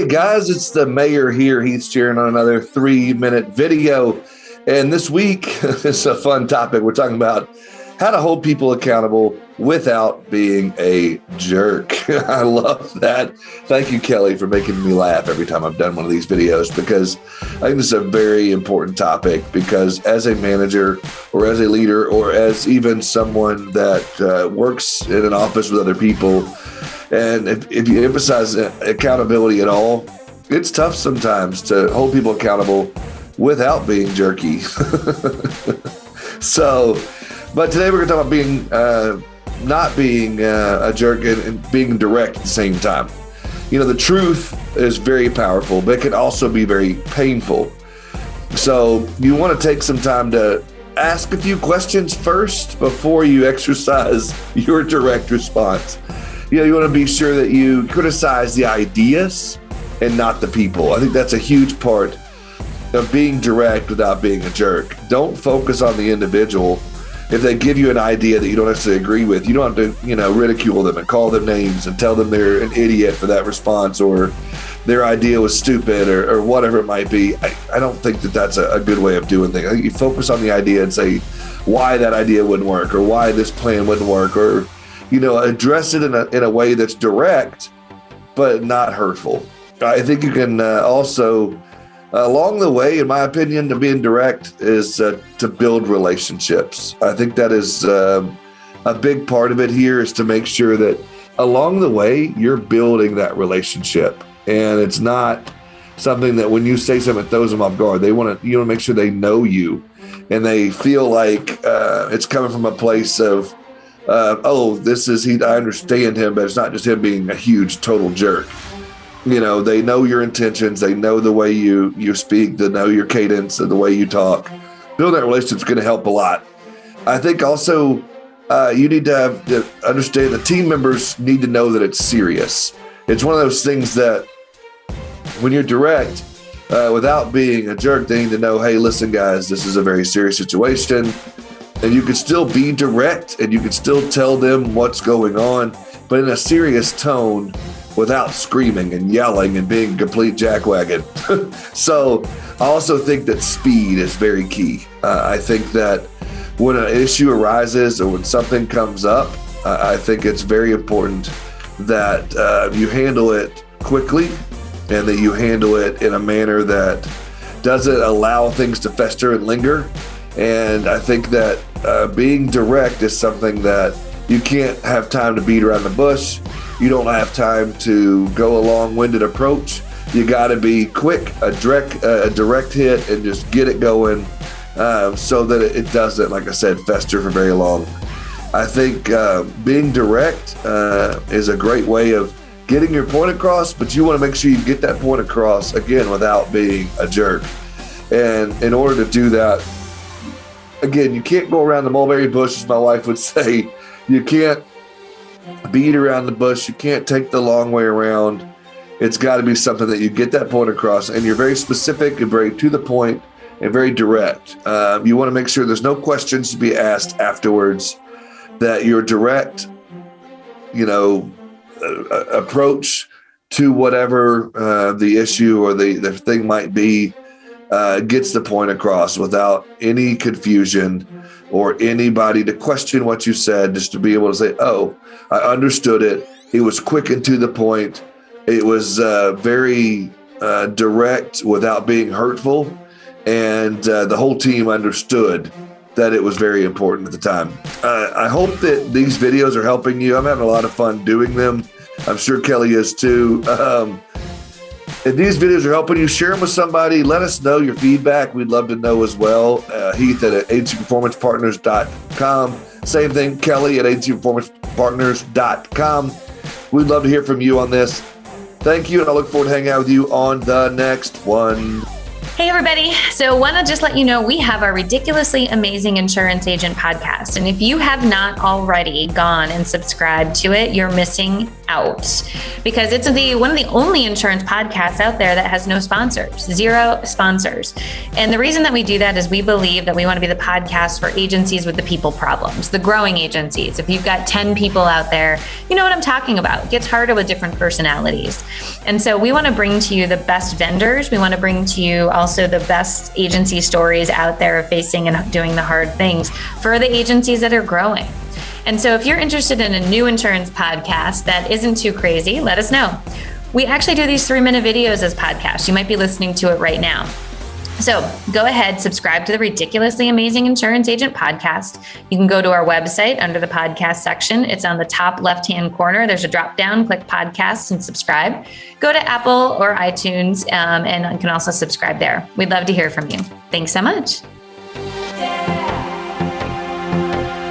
guys, it's the mayor here. He's sharing on another 3-minute video. And this week is a fun topic. We're talking about how to hold people accountable without being a jerk. I love that. Thank you, Kelly, for making me laugh every time I've done one of these videos, because I think this is a very important topic, because as a manager or as a leader or as even someone that works in an office with other people, and if you emphasize accountability at all, it's tough sometimes to hold people accountable without being jerky. But today we're going to talk about being not being a jerk and being direct at the same time. You know, the truth is very powerful, but it can also be very painful. So you want to take some time to ask a few questions first before you exercise your direct response. You know, you want to be sure that you criticize the ideas and not the people. I think that's a huge part of being direct without being a jerk. Don't focus on the individual. If they give you an idea that you don't necessarily agree with, you don't have to, ridicule them and call them names and tell them they're an idiot for that response, or their idea was stupid, or whatever it might be. I don't think that that's a good way of doing things. I think you focus on the idea and say why that idea wouldn't work, or why this plan wouldn't work, or address it in a way that's direct but not hurtful. I think you can also, along the way, in my opinion, to being direct is to build relationships. I think that is a big part of it here, is to make sure that along the way you're building that relationship, and it's not something that when you say something it throws them off guard. You want to make sure they know you and they feel like it's coming from a place of I understand him, but it's not just him being a huge total jerk. They know your intentions. They know the way you speak. They know your cadence and the way you talk. Building that relationship is going to help a lot. I think also you need to understand the team members need to know that it's serious. It's one of those things that when you're direct, without being a jerk, they need to know, hey, listen, guys, this is a very serious situation. And you can still be direct and you can still tell them what's going on, but in a serious tone, without screaming and yelling and being a complete jackwagon. So I also think that speed is very key. I think that when an issue arises or when something comes up, I think it's very important that you handle it quickly and that you handle it in a manner that doesn't allow things to fester and linger. And I think that being direct is something that you can't have time to beat around the bush. You don't have time to go a long-winded approach. You got to be quick, a direct hit, and just get it going so that it doesn't, like I said, fester for very long. I think being direct is a great way of getting your point across, but you want to make sure you get that point across, again, without being a jerk. And in order to do that, again, you can't go around the mulberry bush, as my wife would say. You can't beat around the bush. You can't take the long way around. It's got to be something that you get that point across, and you're very specific and very to the point and very direct. You want to make sure there's no questions to be asked afterwards, that your direct, approach to whatever the issue or the thing might be gets the point across without any confusion or anybody to question what you said, just to be able to say, oh, I understood it. It was quick and to the point. It was very direct without being hurtful. And the whole team understood that it was very important at the time. I hope that these videos are helping you. I'm having a lot of fun doing them. I'm sure Kelly is too. If these videos are helping you, share them with somebody. Let us know your feedback. We'd love to know as well. Heath at agencyperformancepartners.com. Same thing, Kelly at agencyperformancepartners.com. We'd love to hear from you on this. Thank you, and I look forward to hanging out with you on the next one. Hey, everybody. So want to just let you know, we have our Ridiculously Amazing Insurance Agent podcast. And if you have not already gone and subscribed to it, you're missing out, because it's one of the only insurance podcasts out there that has no sponsors, 0 sponsors. And the reason that we do that is we believe that we want to be the podcast for agencies with the people problems, the growing agencies. If you've got 10 people out there, you know what I'm talking about. It gets harder with different personalities. And so we want to bring to you the best vendors. We want to bring to you also the best agency stories out there facing and doing the hard things for the agencies that are growing. And so if you're interested in a new insurance podcast that isn't too crazy, let us know. We actually do these 3-minute videos as podcasts. You might be listening to it right now. So go ahead, subscribe to the Ridiculously Amazing Insurance Agent podcast. You can go to our website under the podcast section. It's on the top left-hand corner. There's a drop down, click podcasts and subscribe. Go to Apple or iTunes and you can also subscribe there. We'd love to hear from you. Thanks so much.